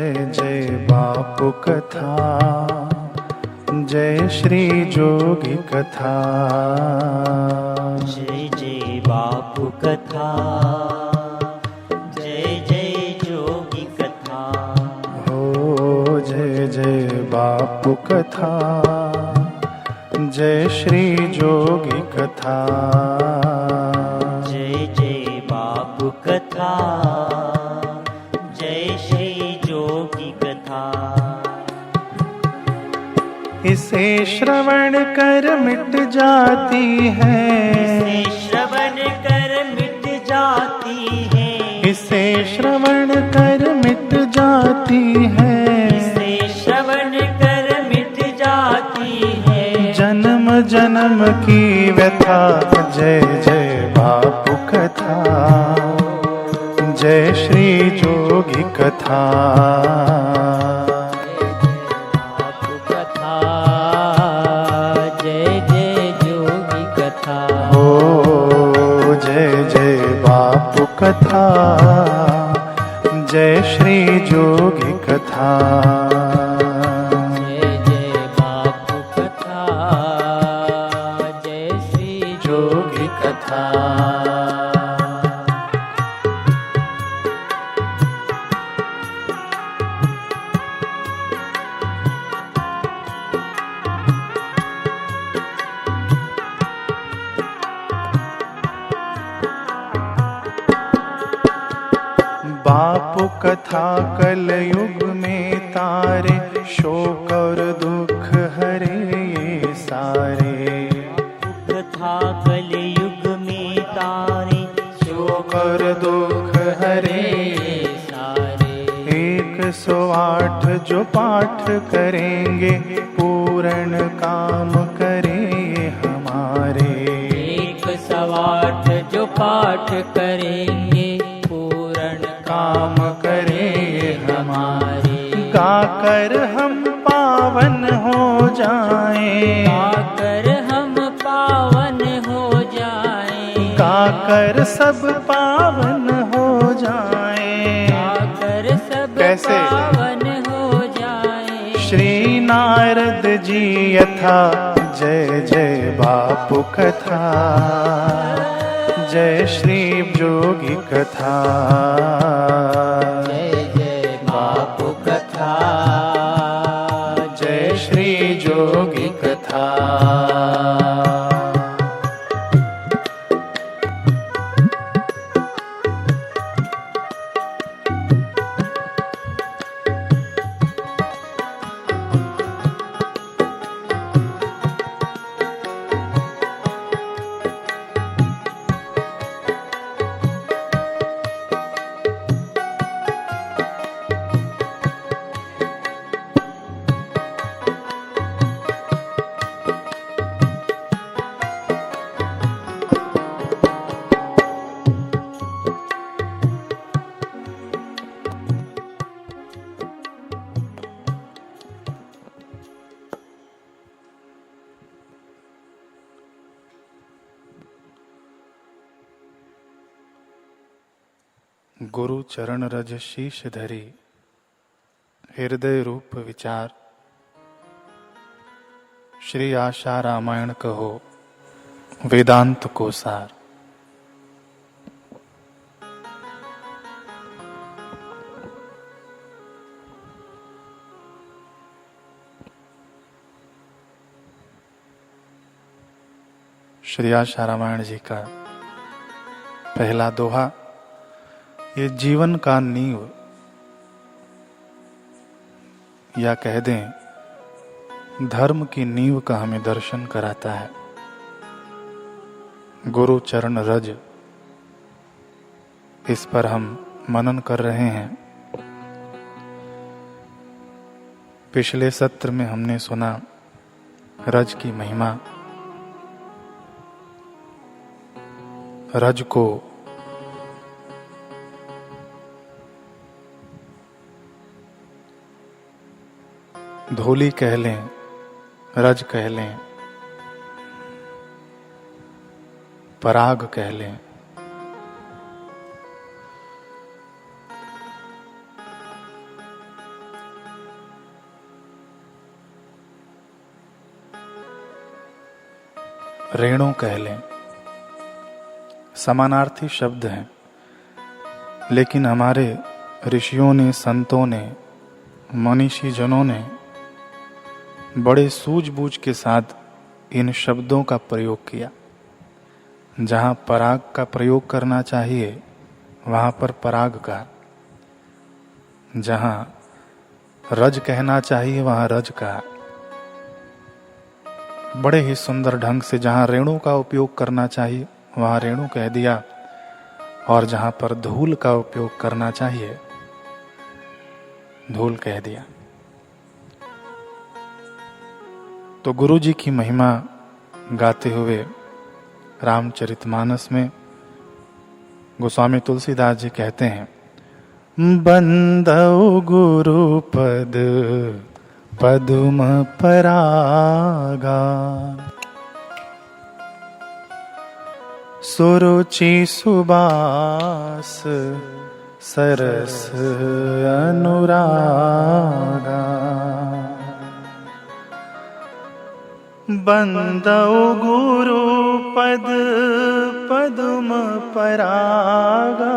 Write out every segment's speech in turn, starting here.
जय जय बापू कथा, जय श्री जोगी कथा। जय जय बापू कथा, जय जय जोगी कथा। हो जय जय बापू कथा, जय श्री जोगी कथा। जय जय बापू कथा, जय श्री जोगी कथा। इसे श्रवण कर मिट जाती है, इसे श्रवण कर मिट जाती है, इसे श्रवण कर मिट जाती है, इसे श्रवण कर मिट जाती है। जन्म जन्म की व्यथा। जय जय बापू कथा, जय श्री जोगी कथा। बापू कथा, जय जय जोगी कथा। हो जय जय बापू कथा, जय श्री जोगी कथा। जय जय बापू कथा, जय श्री जोगी कथा। बापू कथा कलयुग में तारे, शोक और दुख हरे ये सारे। कथा कलयुग में तारे, शोक और दुख हरे सारे। 108 जो पाठ करेंगे, पूर्ण काम करे हमारे। 108 जो पाठ करेंगे, पूर्ण काम करे हमारे। गाकर हम पावन हो जाएं, गाकर हम पावन हो जाएं, गाकर सब पावन हो जाएं। गाकर सब कैसे? पावन हो जाएं। श्री नारद जी यथा, जय जय बापू कथा, जय श्री जोगी कथा। जय जय बापू कथा, जय श्री जोगी कथा। गुरु चरण रज शीश धरी, हृदय रूप विचार। श्री आशा रामायण कहो, वेदांत को सार। श्री आशा रामायण जी का पहला दोहा, ये जीवन का नींव या कह दें धर्म की नींव का हमें दर्शन कराता है। गुरु चरण रज, इस पर हम मनन कर रहे हैं। पिछले सत्र में हमने सुना रज की महिमा, रज को धूली कह लें, रज कह लें, पराग कह लें। रेणु कह लें, समानार्थी शब्द हैं, लेकिन हमारे ऋषियों ने, संतों ने, मनीषी जनों ने बड़े सूझबूझ के साथ इन शब्दों का प्रयोग किया। जहाँ पराग का प्रयोग करना चाहिए वहाँ पर पराग का, जहाँ रज कहना चाहिए वहाँ रज का, बड़े ही सुंदर ढंग से जहाँ रेणु का उपयोग करना चाहिए वहाँ रेणु कह दिया, और जहाँ पर धूल का उपयोग करना चाहिए धूल कह दिया। तो गुरु जी की महिमा गाते हुए रामचरितमानस में गोस्वामी तुलसीदास जी कहते हैं, बंदौ गुरु पद पदुम परागा, सुरुचि सुबास सरस अनुरागा। बंदौ गुरु पद पदुम परागा,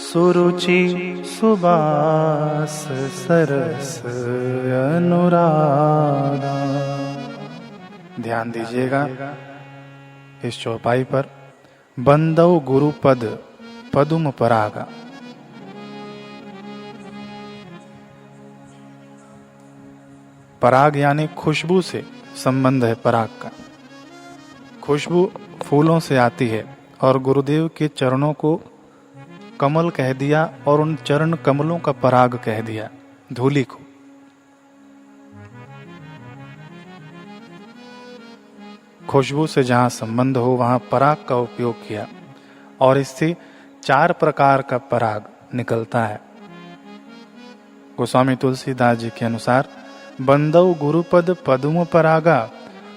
सुरुचि सुबास सरस अनुरागा। ध्यान दीजिएगा इस चौपाई पर। बंदौ गुरु पद पदुम परागा, पराग यानी खुशबू से संबंध है। पराग का खुशबू फूलों से आती है, और गुरुदेव के चरणों को कमल कह दिया और उन चरण कमलों का पराग कह दिया, धूलि को। खुशबू से जहां संबंध हो वहां पराग का उपयोग किया, और इससे 4 प्रकार का पराग निकलता है। गोस्वामी तुलसीदास जी के अनुसार बंदौ गुरुपद पदुम परागा,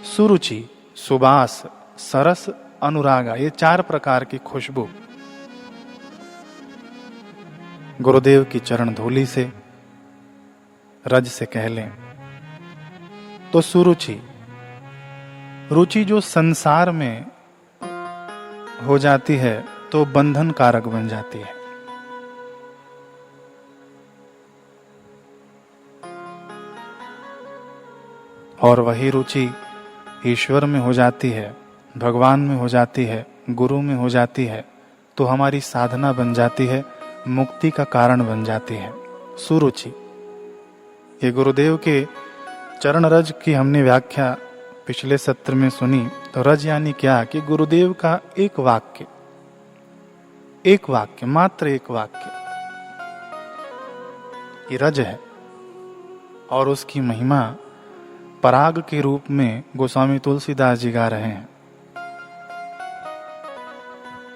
सुरुचि सुबास सरस अनुरागा, ये 4 प्रकार की खुशबू गुरुदेव की चरण धूलि से, रज से कह लें तो सुरुचि, रुचि जो संसार में हो जाती है तो बंधन कारक बन जाती है। और वही रुचि ईश्वर में हो जाती है, भगवान में हो जाती है, गुरु में हो जाती है, तो हमारी साधना बन जाती है, मुक्ति का कारण बन जाती है। सुरुचि, ये गुरुदेव के चरण रज की हमने व्याख्या पिछले सत्र में सुनी। तो रज यानी क्या कि गुरुदेव का एक वाक्य, मात्र एक वाक्य, ये रज है। और उसकी महिमा पराग के रूप में गोस्वामी तुलसीदास जी गा रहे हैं।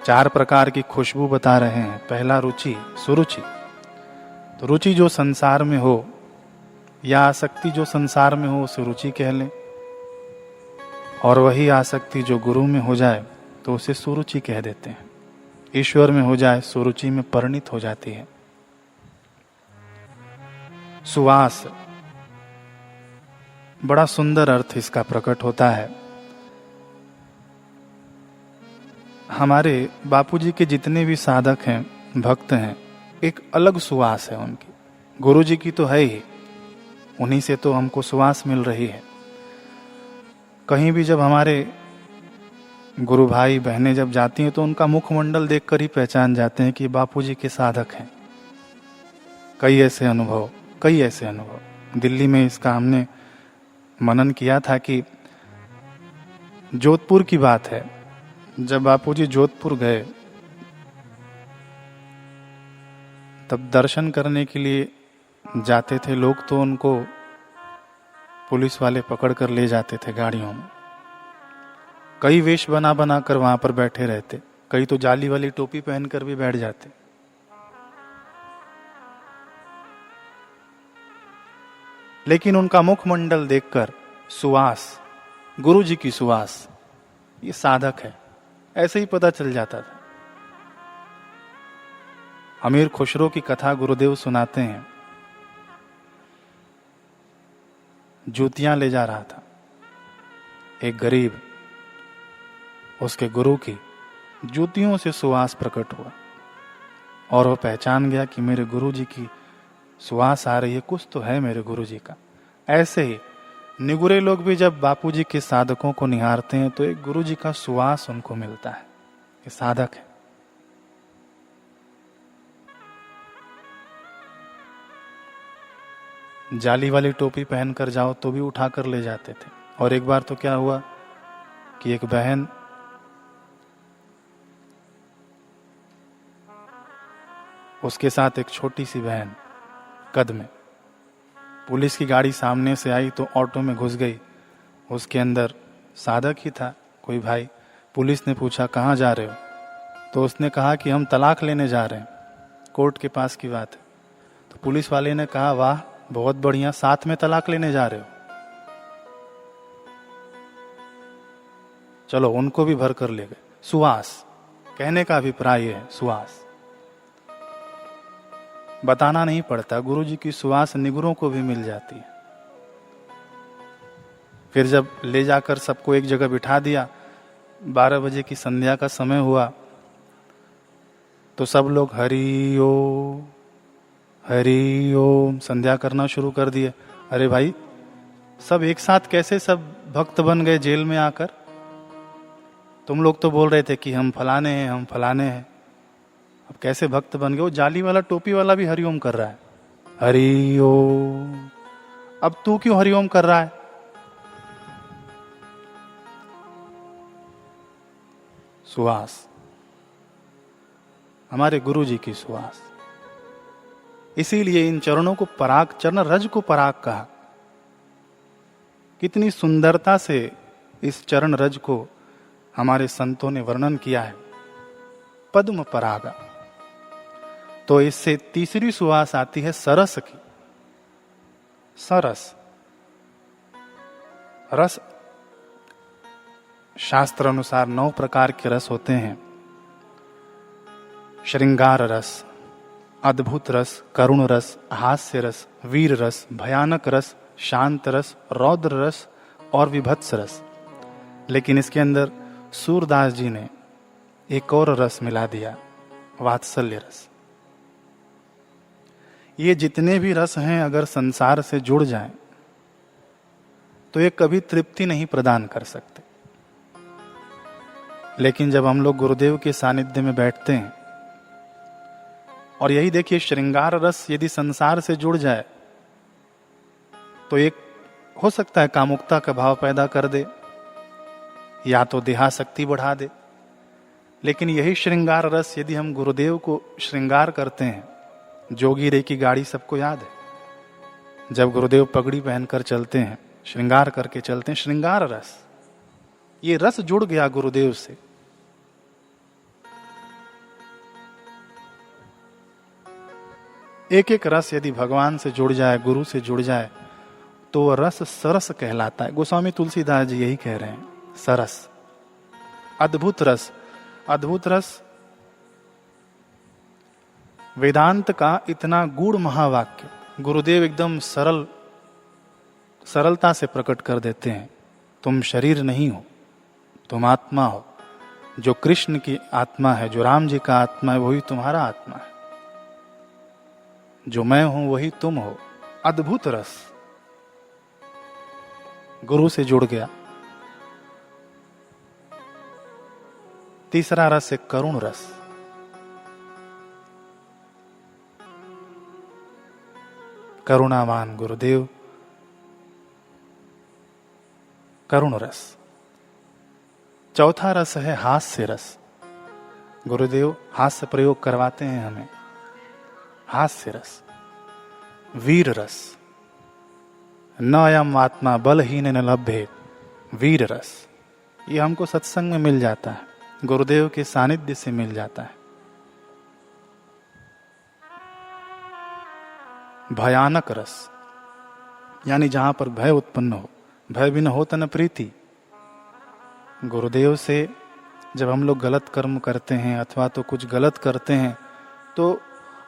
4 प्रकार की खुशबू बता रहे हैं। पहला रुचि, सुरुचि, तो रुचि जो संसार में हो या आसक्ति जो संसार में हो उसे रुचि कह लें, और वही आसक्ति जो गुरु में हो जाए तो उसे सुरुचि कह देते हैं। ईश्वर में हो जाए सुरुचि में परिणित हो जाती है। सुवास, बड़ा सुंदर अर्थ इसका प्रकट होता है। हमारे बापूजी के जितने भी साधक हैं, भक्त हैं, एक अलग सुवास है उनकी। गुरु जी की तो है ही, उन्हीं से तो हमको सुवास मिल रही है। कहीं भी जब हमारे गुरु भाई बहनें जब जाती हैं तो उनका मुखमंडल देखकर ही पहचान जाते हैं कि बापूजी के साधक हैं। कई ऐसे अनुभव दिल्ली में इसका हमने मनन किया था कि जोधपुर की बात है, जब बापूजी जोधपुर गए तब दर्शन करने के लिए जाते थे लोग, तो उनको पुलिस वाले पकड़ कर ले जाते थे गाड़ियों में। कई वेश बना बना कर वहां पर बैठे रहते, कई तो जाली वाली टोपी पहनकर भी बैठ जाते। लेकिन उनका मुखमंडल देखकर सुवास, गुरु जी की सुवास, ये साधक है, ऐसे ही पता चल जाता था। अमीर खुसरो की कथा गुरुदेव सुनाते हैं। जूतियां ले जा रहा था, एक गरीब, उसके गुरु की जूतियों से सुवास प्रकट हुआ और वो पहचान गया कि मेरे गुरु जी की सुवास आ रही है, कुछ तो है मेरे गुरु जी का। ऐसे ही निगुरे लोग भी जब बापूजी के साधकों को निहारते हैं तो एक गुरु जी का सुवास उनको मिलता है, ये साधक है। जाली वाली टोपी पहनकर जाओ तो भी उठाकर ले जाते थे। और एक बार तो क्या हुआ कि एक बहन उसके साथ एक छोटी सी बहन कद में, पुलिस की गाड़ी सामने से आई तो ऑटो में घुस गई। उसके अंदर साधक ही था कोई भाई। पुलिस ने पूछा कहाँ जा रहे हो, तो उसने कहा कि हम तलाक लेने जा रहे हैं, कोर्ट के पास की बात है। तो पुलिस वाले ने कहा वाह बहुत बढ़िया, साथ में तलाक लेने जा रहे हो, चलो उनको भी भर कर ले गए। सुवास, कहने का अभिप्राय है सुवास, बताना नहीं पड़ता, गुरु जी की सुवास निगुरों को भी मिल जाती है। फिर जब ले जाकर सबको एक जगह बिठा दिया, 12 बजे की संध्या का समय हुआ, तो सब लोग हरि ओम संध्या करना शुरू कर दिए। अरे भाई, सब एक साथ कैसे सब भक्त बन गए जेल में आकर? तुम लोग तो बोल रहे थे कि हम फलाने हैं, हम फलाने हैं, अब कैसे भक्त बन गए? वो जाली वाला टोपी वाला भी हरिओम कर रहा है, हरि ओम। अब तू क्यों हरिओम कर रहा है? सुवास, हमारे गुरु जी की सुवास। इसीलिए इन चरणों को पराग, चरण रज को पराग कहा। कितनी सुंदरता से इस चरण रज को हमारे संतों ने वर्णन किया है, पद्म परागा। तो इससे तीसरी सुवास आती है सरस की। सरस, रस शास्त्र अनुसार 9 प्रकार के रस होते हैं। श्रृंगार रस, अद्भुत रस, करुण रस, हास्य रस, वीर रस, भयानक रस, शांत रस, रौद्र रस और विभत्स रस। लेकिन इसके अंदर सूरदास जी ने एक और रस मिला दिया, वात्सल्य रस। ये जितने भी रस हैं अगर संसार से जुड़ जाएं तो ये कभी तृप्ति नहीं प्रदान कर सकते। लेकिन जब हम लोग गुरुदेव के सानिध्य में बैठते हैं, और यही देखिए श्रृंगार रस यदि संसार से जुड़ जाए तो एक हो सकता है कामुकता का भाव पैदा कर दे या तो देहासक्ति बढ़ा दे। लेकिन यही श्रृंगार रस यदि हम गुरुदेव को श्रृंगार करते हैं, जोगी रे की गाड़ी सबको याद है, जब गुरुदेव पगड़ी पहनकर चलते हैं, श्रृंगार करके चलते हैं, श्रृंगार रस, ये रस जुड़ गया गुरुदेव से। एक एक रस यदि भगवान से जुड़ जाए, गुरु से जुड़ जाए, तो वह रस सरस कहलाता है। गोस्वामी तुलसीदास जी यही कह रहे हैं, सरस, अद्भुत रस। अद्भुत रस वेदांत का इतना गूढ़ महावाक्य गुरुदेव एकदम सरलता से प्रकट कर देते हैं। तुम शरीर नहीं हो, तुम आत्मा हो। जो कृष्ण की आत्मा है, जो राम जी का आत्मा है, वही तुम्हारा आत्मा है। जो मैं हूं वही तुम हो। अद्भुत रस गुरु से जुड़ गया। तीसरा रस है करुण रस। करुणावान गुरुदेव, करुण रस। चौथा रस है हास्य रस। गुरुदेव हास्य प्रयोग करवाते हैं हमें। हास्य रस, वीर रस। न अयम आत्मा बलहीन न लभ्ये, वीर रस। ये हमको सत्संग में मिल जाता है, गुरुदेव के सानिध्य से मिल जाता है। भयानक रस, यानी जहां पर भय उत्पन्न हो। भय बिन होत न प्रीति। गुरुदेव से जब हम लोग गलत कर्म करते हैं अथवा तो कुछ गलत करते हैं, तो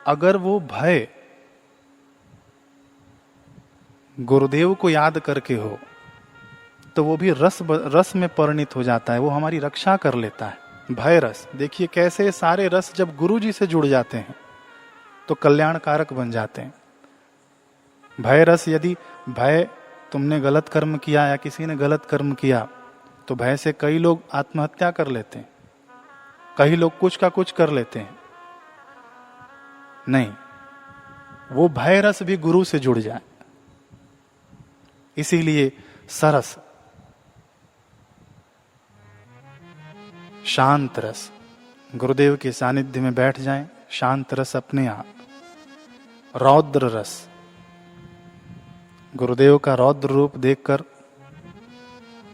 अगर वो भय गुरुदेव को याद करके हो तो वो भी रस में परिणित हो जाता है, वो हमारी रक्षा कर लेता है। भय रस, देखिए कैसे सारे रस जब गुरु जी से जुड़ जाते हैं तो कल्याणकारक बन जाते हैं। भय रस, यदि भय, तुमने गलत कर्म किया या किसी ने गलत कर्म किया तो भय से कई लोग आत्महत्या कर लेते हैं, कई लोग कुछ का कुछ कर लेते हैं। नहीं, वो भय रस भी गुरु से जुड़ जाए। इसीलिए सरस, शांत रस, गुरुदेव के सानिध्य में बैठ जाएं, शांत रस अपने आप। रौद्र रस, गुरुदेव का रौद्र रूप देखकर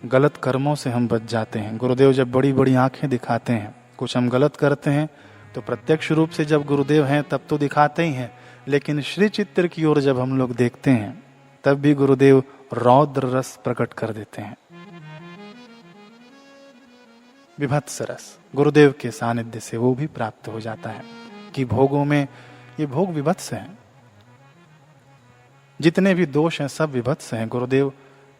गलत कर्मों से हम बच जाते हैं। गुरुदेव जब बड़ी बड़ी आंखें दिखाते हैं, कुछ हम गलत करते हैं तो प्रत्यक्ष रूप से जब गुरुदेव हैं तब तो दिखाते ही हैं, लेकिन श्री चित्र की ओर जब हम लोग देखते हैं तब भी गुरुदेव रौद्र रस प्रकट कर देते हैं। विभत्स रस, गुरुदेव के सानिध्य से वो भी प्राप्त हो जाता है कि भोगों में ये भोग विभत्स हैं, जितने भी दोष हैं सब विभत्स हैं, गुरुदेव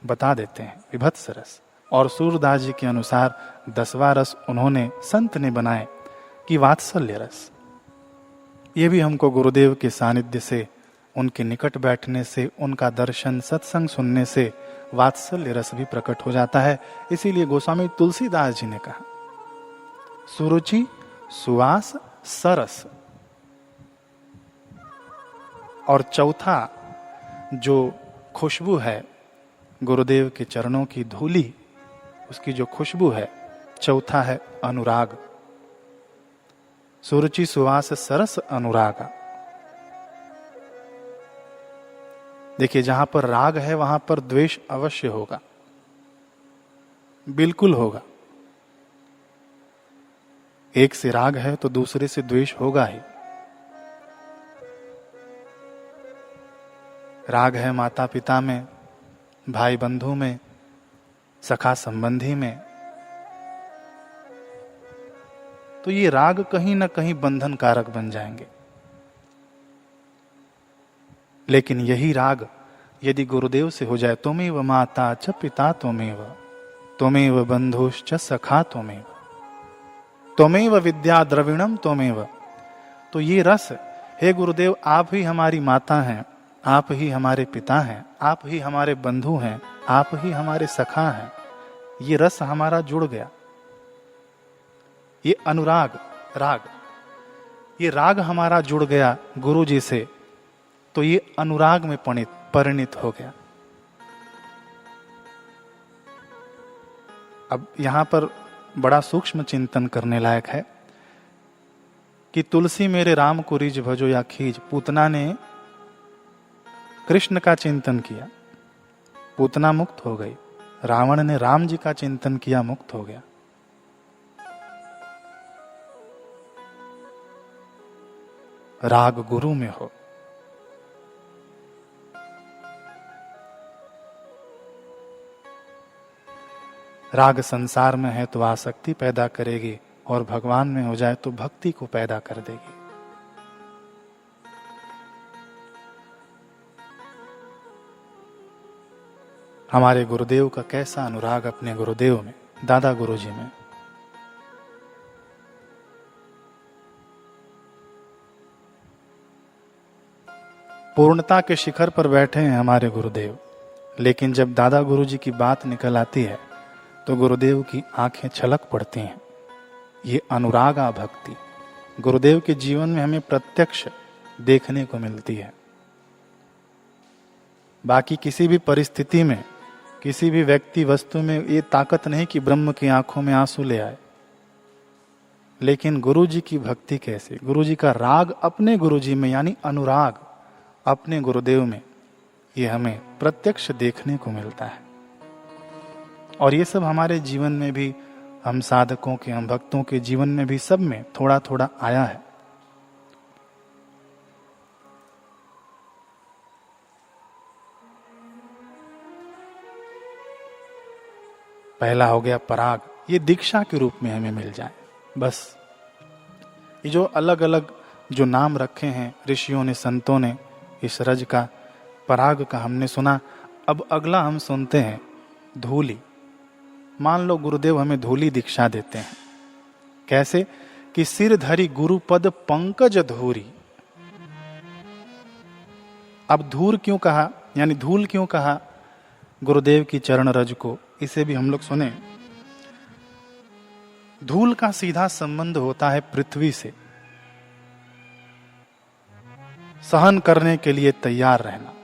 बता देते हैं। विभत्स रस। और सूरदास जी के अनुसार 10वां रस उन्होंने संत ने बनाए कि वात्सल्य रस। ये भी हमको गुरुदेव के सानिध्य से, उनके निकट बैठने से, उनका दर्शन सत्संग सुनने से वात्सल्य रस भी प्रकट हो जाता है। इसीलिए गोस्वामी तुलसीदास जी ने कहा सुरुचि सुवास सरस। और चौथा जो खुशबू है गुरुदेव के चरणों की धूली, उसकी जो खुशबू है, चौथा है अनुराग। सुरुचि सुवास सरस अनुराग। देखिए, जहां पर राग है वहां पर द्वेष अवश्य होगा, बिल्कुल होगा। एक से राग है तो दूसरे से द्वेष होगा ही। राग है माता पिता में, भाई बंधु में, सखा संबंधी में, तो ये राग कहीं ना कहीं बंधन कारक बन जाएंगे। लेकिन यही राग यदि गुरुदेव से हो जाए, त्वमेव माता च पिता त्वमेव, त्वमेव बंधुश्च सखा त्वमेव, त्वमेव विद्या द्रविणम त्वमेव, तो ये रस, हे गुरुदेव आप ही हमारी माता हैं, आप ही हमारे पिता हैं, आप ही हमारे बंधु हैं, आप ही हमारे सखा हैं, ये रस हमारा जुड़ गया। ये अनुराग राग, ये राग हमारा जुड़ गया गुरु जी से, तो ये अनुराग में परिणित हो गया। अब यहां पर बड़ा सूक्ष्म चिंतन करने लायक है कि तुलसी मेरे राम को रिज भजो या खीज। पूतना ने कृष्ण का चिंतन किया, पूतना मुक्त हो गई। रावण ने राम जी का चिंतन किया, मुक्त हो गया। राग गुरु में हो, राग संसार में है तो आसक्ति पैदा करेगी, और भगवान में हो जाए तो भक्ति को पैदा कर देगी। हमारे गुरुदेव का कैसा अनुराग अपने गुरुदेव में, दादा गुरु जी में। पूर्णता के शिखर पर बैठे हैं हमारे गुरुदेव, लेकिन जब दादा गुरु जी की बात निकल आती है तो गुरुदेव की आंखें छलक पड़ती हैं। ये अनुरागा भक्ति गुरुदेव के जीवन में हमें प्रत्यक्ष देखने को मिलती है। बाकी किसी भी परिस्थिति में, किसी भी व्यक्ति वस्तु में ये ताकत नहीं कि ब्रह्म की आंखों में आंसू ले आए। लेकिन गुरु जी की भक्ति कैसे, गुरु जी का राग अपने गुरु जी में, यानी अनुराग अपने गुरुदेव में, ये हमें प्रत्यक्ष देखने को मिलता है। और ये सब हमारे जीवन में भी, हम साधकों के, हम भक्तों के जीवन में भी, सब में थोड़ा थोड़ा आया है। पहला हो गया पराग, ये दीक्षा के रूप में हमें मिल जाए बस। ये जो अलग अलग जो नाम रखे हैं ऋषियों ने, संतों ने, इस रज का, पराग का हमने सुना। अब अगला हम सुनते हैं धूली। मान लो गुरुदेव हमें धूली दीक्षा देते हैं, कैसे कि सिर धरी गुरुपद पंकज धूरी। अब धूर क्यों कहा, यानी धूल क्यों कहा गुरुदेव की चरण रज को, इसे भी हम लोग सुने। धूल का सीधा संबंध होता है पृथ्वी से, सहन करने के लिए तैयार रहना।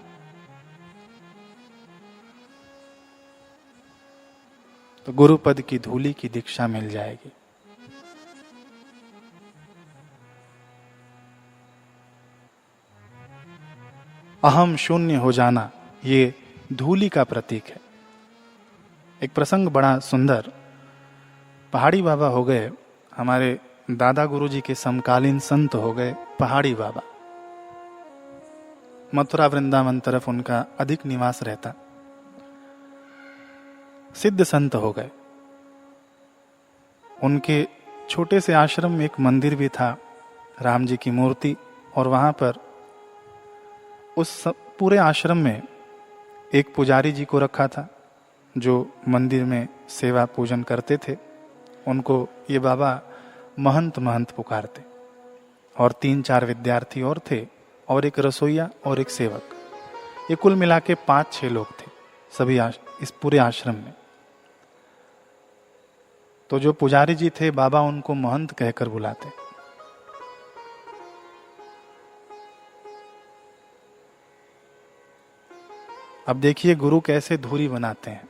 तो गुरुपद की धूली की दीक्षा मिल जाएगी। अहम शून्य हो जाना ये धूली का प्रतीक है। एक प्रसंग बड़ा सुंदर, पहाड़ी बाबा हो गए, हमारे दादा गुरुजी के समकालीन संत हो गए पहाड़ी बाबा। मथुरा वृंदावन तरफ उनका अधिक निवास रहता, सिद्ध संत हो गए। उनके छोटे से आश्रम में एक मंदिर भी था, राम जी की मूर्ति, और वहां पर उस पूरे आश्रम में एक पुजारी जी को रखा था जो मंदिर में सेवा पूजन करते थे। उनको ये बाबा महंत महंत पुकारते, और 3-4 विद्यार्थी और थे, और एक रसोईया और एक सेवक। ये कुल मिला के 5-6 लोग थे सभी इस पूरे आश्रम में। तो जो पुजारी जी थे, बाबा उनको महंत कहकर बुलाते। अब देखिए गुरु कैसे धूरी बनाते हैं,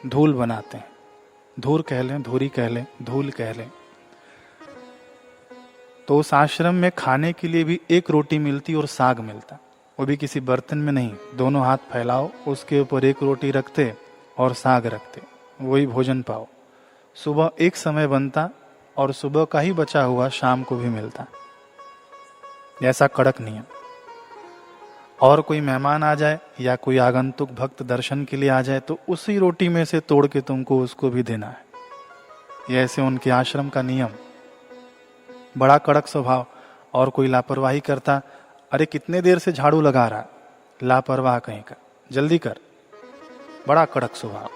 धूल बनाते हैं। धूर कह लें, धूरी कह लें, धूल कह लें। तो उस आश्रम में खाने के लिए भी एक रोटी मिलती और साग मिलता, वो भी किसी बर्तन में नहीं। दोनों हाथ फैलाओ, उसके ऊपर एक रोटी रखते और साग रखते, वही भोजन पाओ। सुबह एक समय बनता और सुबह का ही बचा हुआ शाम को भी मिलता। ऐसा कड़क नियम। और कोई मेहमान आ जाए या कोई आगंतुक भक्त दर्शन के लिए आ जाए तो उसी रोटी में से तोड़ के तुमको उसको भी देना है। ये ऐसे उनके आश्रम का नियम, बड़ा कड़क स्वभाव। और कोई लापरवाही करता, अरे कितने देर से झाड़ू लगा रहा, लापरवाह कहीं का, जल्दी कर, बड़ा कड़क स्वभाव।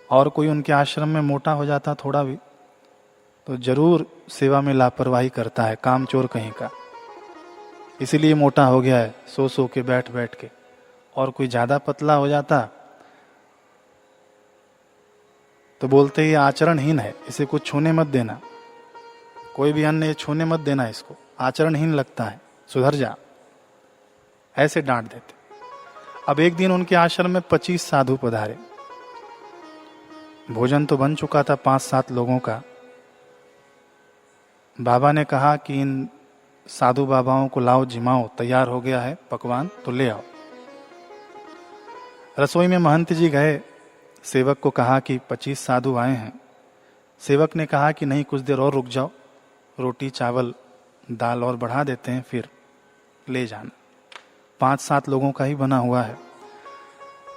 और कोई उनके आश्रम में मोटा हो जाता थोड़ा भी, तो जरूर सेवा में लापरवाही करता है, कामचोर कहीं का, इसीलिए मोटा हो गया है, सो सो के बैठ बैठ के। और कोई ज्यादा पतला हो जाता तो बोलते ही आचरणहीन है, इसे कुछ छूने मत देना, कोई भी अन्न छूने मत देना, इसको आचरणहीन लगता है, सुधर जा, ऐसे डांट देते। अब एक दिन उनके आश्रम में 25 साधु पधारे। भोजन तो बन चुका था 5-7 लोगों का। बाबा ने कहा कि इन साधु बाबाओं को लाओ, जिमाओ, तैयार हो गया है पकवान, तो ले आओ। रसोई में महंत जी गए, सेवक को कहा कि 25 साधु आए हैं। सेवक ने कहा कि नहीं, कुछ देर और रुक जाओ, रोटी चावल दाल और बढ़ा देते हैं, फिर ले जाना। 5-7 लोगों का ही बना हुआ है।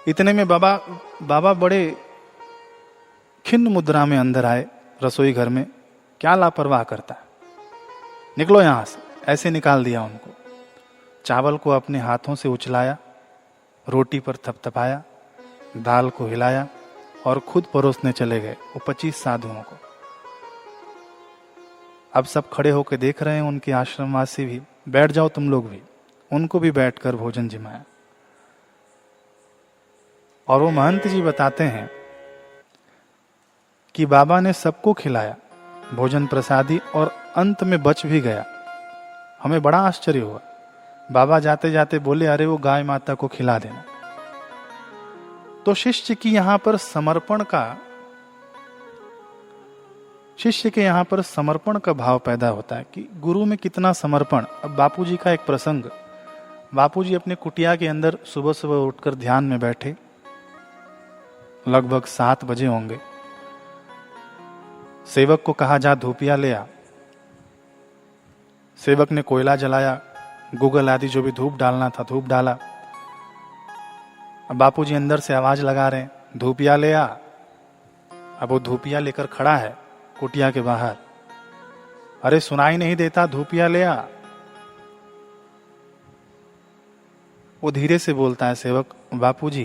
इतने में बाबा बड़े खिन्न मुद्रा में अंदर आए रसोई घर में। क्या लापरवाह करता है, निकलो यहां से, ऐसे निकाल दिया उनको। चावल को अपने हाथों से उछलाया, रोटी पर थपथपाया, दाल को हिलाया और खुद परोसने चले गए वो 25 साधुओं को। अब सब खड़े होकर देख रहे हैं, उनके आश्रमवासी भी, बैठ जाओ तुम लोग भी, उनको भी बैठकर भोजन जिमाया। और वो महंत जी बताते हैं कि बाबा ने सबको खिलाया भोजन प्रसादी, और अंत में बच भी गया। हमें बड़ा आश्चर्य हुआ। बाबा जाते जाते बोले, अरे वो गाय माता को खिला देना। तो शिष्य के यहां पर समर्पण का भाव पैदा होता है कि गुरु में कितना समर्पण। अब बापूजी का एक प्रसंग, बापूजी अपने कुटिया के अंदर सुबह सुबह उठकर ध्यान में बैठे, लगभग 7 बजे होंगे। सेवक को कहा, जा धूपिया ले आ। सेवक ने कोयला जलाया, गूगल आदि जो भी धूप डालना था धूप डाला। अब बापूजी अंदर से आवाज लगा रहे हैं, धूपिया ले आ। अब वो धूपिया लेकर खड़ा है कुटिया के बाहर। अरे सुनाई नहीं देता, धूपिया ले आ। वो धीरे से बोलता है, सेवक, बापूजी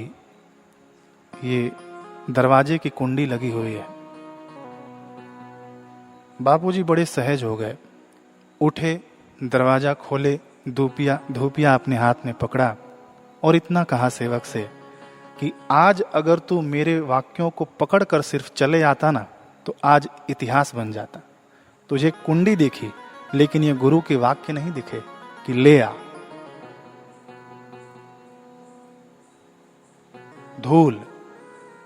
ये दरवाजे की कुंडी लगी हुई है। बापूजी बड़े सहज हो गए, उठे, दरवाजा खोले, धूपिया अपने हाथ में पकड़ा और इतना कहा सेवक से कि आज अगर तू मेरे वाक्यों को पकड़कर सिर्फ चले आता ना तो आज इतिहास बन जाता। तुझे कुंडी दिखी लेकिन ये गुरु के वाक्य नहीं दिखे कि ले आ। धूल,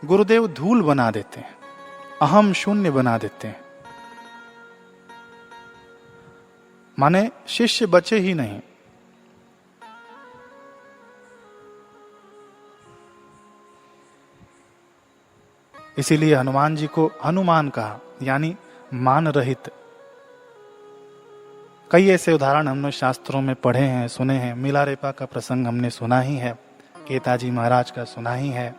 गुरुदेव धूल बना देते हैं, अहम शून्य बना देते हैं। माने शिष्य बचे ही नहीं। इसीलिए हनुमान जी को हनुमान कहा, यानी मान रहित। कई ऐसे उदाहरण हमने शास्त्रों में पढ़े हैं, सुने हैं। मिलारेपा का प्रसंग हमने सुना ही है, केताजी महाराज का सुना ही है,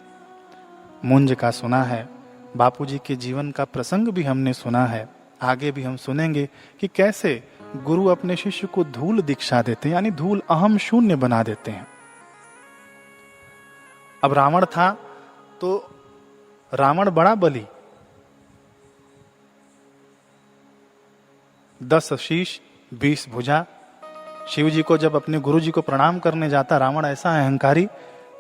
मुंज का सुना है, बापूजी के जीवन का प्रसंग भी हमने सुना है। आगे भी हम सुनेंगे कि कैसे गुरु अपने शिष्य को धूल दीक्षा देते हैं, यानी धूल अहम शून्य बना देते हैं। अब रावण था तो रावण बड़ा बली, 10 शीश 20 भुजा। शिव जी को जब अपने गुरु जी को प्रणाम करने जाता रावण ऐसा अहंकारी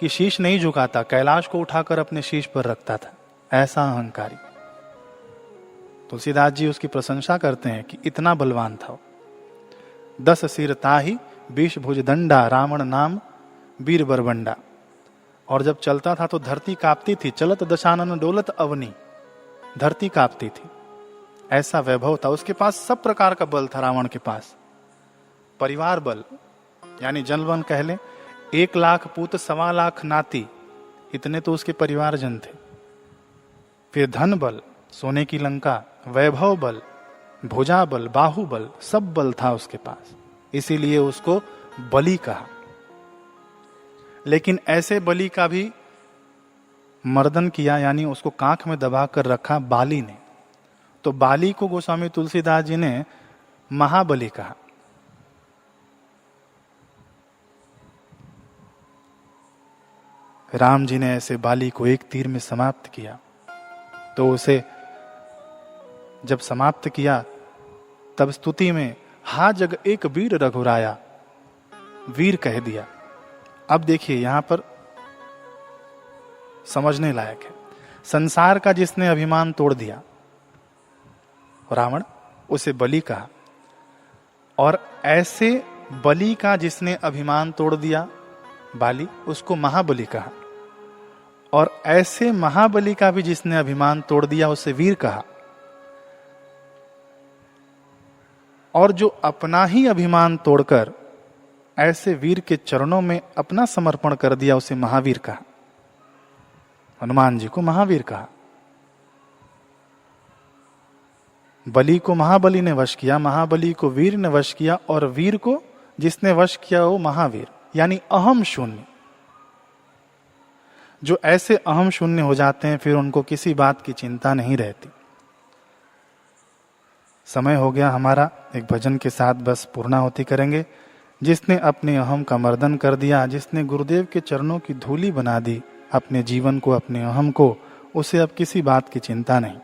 कि शीश नहीं झुकाता, कैलाश को उठाकर अपने शीश पर रखता था, ऐसा अहंकारी। तुलसीदास जी उसकी प्रशंसा करते हैं कि इतना बलवान था। 10 सिर ताही 20 भुज दंडा, रावण नाम वीर बरबंडा। और जब चलता था तो धरती कांपती थी, चलत दशानन डोलत अवनी, धरती कांपती थी, ऐसा वैभव था। उसके पास सब प्रकार का बल था। रावण के पास परिवार बल, यानी जनबल कह ले, 1 लाख पूत 1.25 लाख नाती, इतने तो उसके परिवारजन थे। फिर धन बल, सोने की लंका, वैभव बल, भुजा बल, बाहुबल, सब बल था उसके पास, इसीलिए उसको बलि कहा। लेकिन ऐसे बलि का भी मर्दन किया, यानी उसको कांख में दबा कर रखा बाली ने। तो बाली को गोस्वामी तुलसीदास जी ने महाबली कहा। राम जी ने ऐसे बाली को एक तीर में समाप्त किया। तो उसे जब समाप्त किया तब स्तुति में हा जग एक वीर रघुराया, वीर कह दिया। अब देखिए यहां पर समझने लायक है। संसार का जिसने अभिमान तोड़ दिया रावण, उसे बलि कहा। और ऐसे बलि का जिसने अभिमान तोड़ दिया बाली, उसको महाबली कहा। और ऐसे महाबली का भी जिसने अभिमान तोड़ दिया उसे वीर कहा। और जो अपना ही अभिमान तोड़कर ऐसे वीर के चरणों में अपना समर्पण कर दिया उसे महावीर कहा। हनुमान जी को महावीर कहा। बलि को महाबली ने वश किया, महाबली को वीर ने वश किया, और वीर को जिसने वश किया वो महावीर, यानी अहम शून्य। जो ऐसे अहम शून्य हो जाते हैं फिर उनको किसी बात की चिंता नहीं रहती। समय हो गया हमारा, एक भजन के साथ बस पूर्णाहुति करेंगे। जिसने अपने अहम का मर्दन कर दिया, जिसने गुरुदेव के चरणों की धूली बना दी अपने जीवन को, अपने अहम को, उसे अब किसी बात की चिंता नहीं।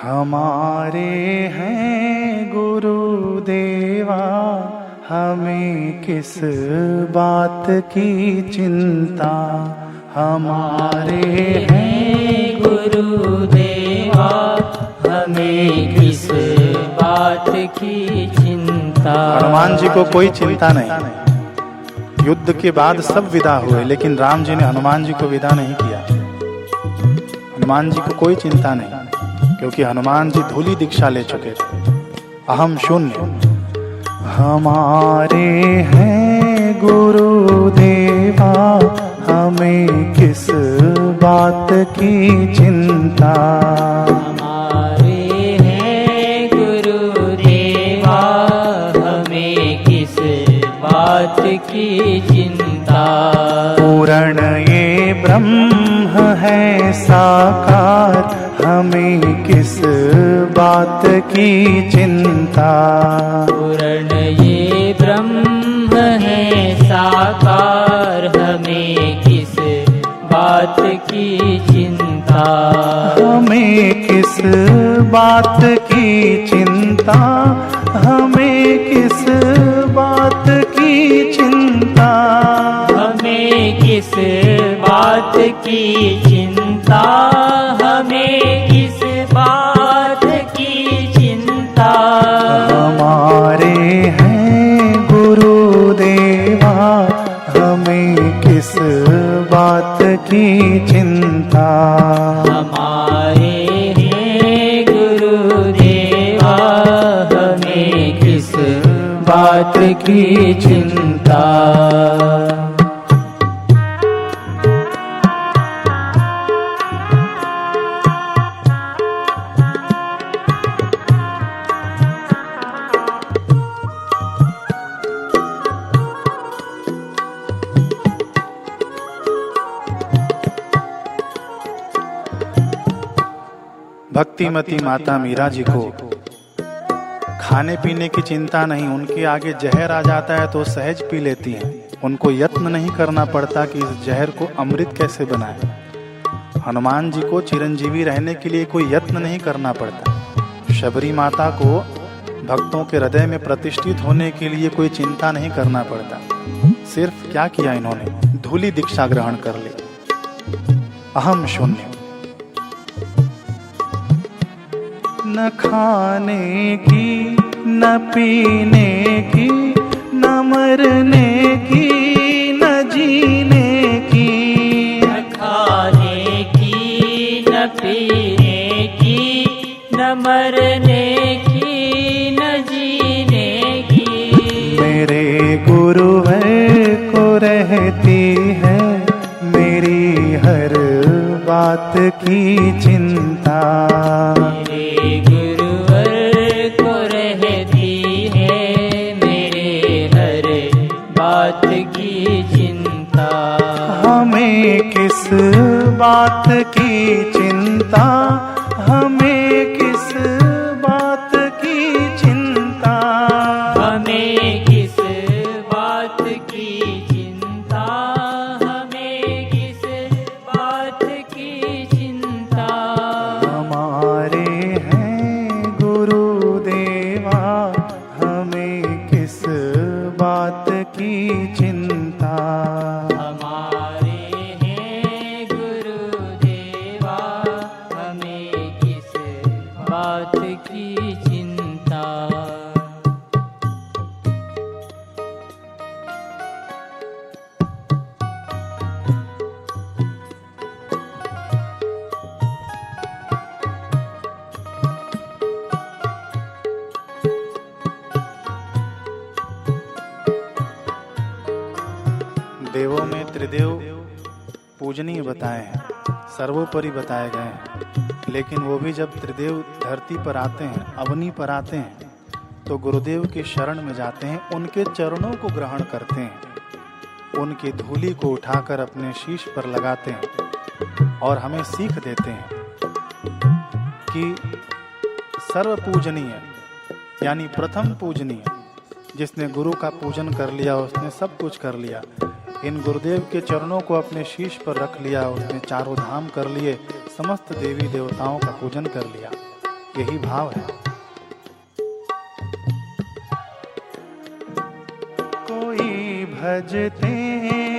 हमारे हैं गुरुदेवा, हमें किस बात की चिंता। हमारे हैं गुरुदेवा, हमें किस बात की चिंता। हनुमान जी को कोई चिंता नहीं। युद्ध के बाद सब विदा हुए, लेकिन राम जी ने हनुमान जी को विदा नहीं किया। हनुमान जी को कोई चिंता नहीं, क्योंकि हनुमान जी धूली दीक्षा ले चुके थे, अहम शून्य। हमारे हैं गुरुदेवा, हमें किस बात की चिंता। हमारे हैं गुरुदेवा, हमें किस बात की चिंता। पूर्ण ये ब्रह्म है साकार, हमें किस बात की चिंता। पूर्ण ये ब्रह्म है साकार, हमें किस बात की चिंता। हमें किस बात की चिंता, हमें किस बात की चिंता। हमें किस बात की चिंता, हमें किस बात की चिंता। हमारे हैं गुरुदेवा, हमें किस बात की चिंता। हमारे हैं गुरुदेवा, हमें किस बात की चिंता। भक्तिमती माता मीरा जी को खाने पीने की चिंता नहीं, उनके आगे जहर आ जाता है तो सहज पी लेती हैं। उनको यत्न नहीं करना पड़ता कि इस जहर को अमृत कैसे बनाए। हनुमान जी को चिरंजीवी रहने के लिए कोई यत्न नहीं करना पड़ता। शबरी माता को भक्तों के हृदय में प्रतिष्ठित होने के लिए कोई चिंता नहीं करना पड़ता। सिर्फ क्या किया इन्होंने, धूली दीक्षा ग्रहण कर ली। अहम शून्य, न खाने की न पीने की, न मरने की न जीने की। न खाने की न पीने की, न मरने की न जीने की। मेरे गुरुवर को रहती है मेरी हर बात की चिंता। मेरे गुरुवर को रहती है मेरे हर बात की चिंता। हमें किस बात की चिंता, हमें किस बात की चिंता। हमें किस बात की चिंता, हमें किस बात की चिंता। हमारे हैं गुरुदेवा, हमें किस बात की चिंता। हमारे हैं गुरुदेवा, हमें किस बात की चिंता। देवों में त्रिदेव पूजनीय बताए हैं, सर्वोपरि बताए गए हैं। लेकिन वो भी जब त्रिदेव धरती पर आते हैं, अवनी पर आते हैं, तो गुरुदेव के शरण में जाते हैं, उनके चरणों को ग्रहण करते हैं, उनकी धूली को उठाकर अपने शीश पर लगाते हैं और हमें सीख देते हैं कि सर्व पूजनीय यानी प्रथम पूजनीय, जिसने गुरु का पूजन कर लिया उसने सब कुछ कर लिया। इन गुरुदेव के चरणों को अपने शीश पर रख लिया, उसने चारों धाम कर लिए, समस्त देवी देवताओं का पूजन कर लिया। यही भाव है। कोई भजते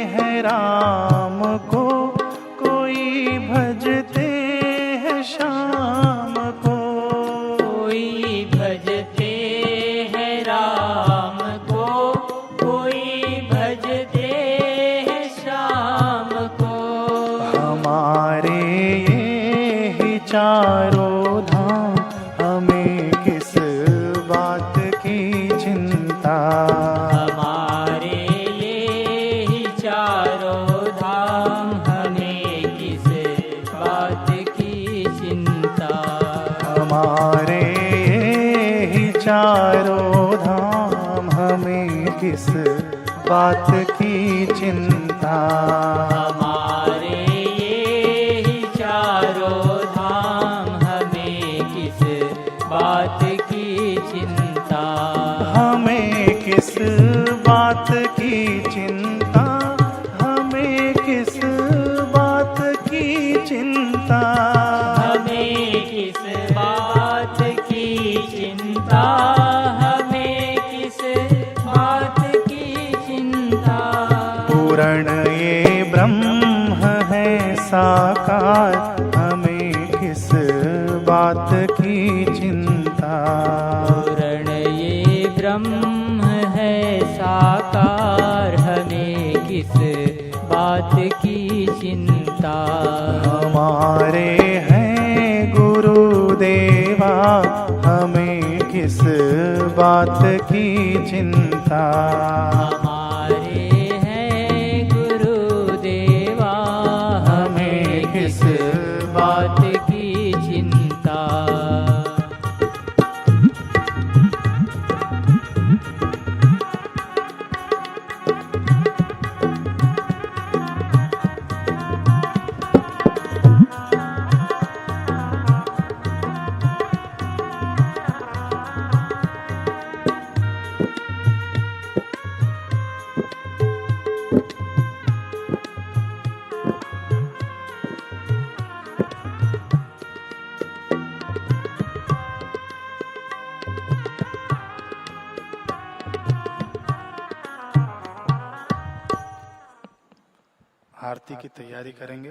हैं राम को, कोई भजते हैं श्याम को। कोई भजते हैं राम को, कोई भजते हैं श्याम को। हमारे ये ही चारों धाम, हमें किस बात की चिंता। हमारे ये ही चारों धाम, हमें किस बात की चिंता। हमारे ये ही चारों धाम, हमें किस बात की चिंता। हमारे पूर्ण ये ब्रह्म है साकार, हमें किस बात की चिंता। पूर्ण ये ब्रह्म है साकार, हमें किस बात की चिंता। हमारे हैं गुरुदेवा, हमें किस बात की चिंता। हमारे हैं गुरुदेवा, हमें किस बात की चिंता। आरती की तैयारी करेंगे।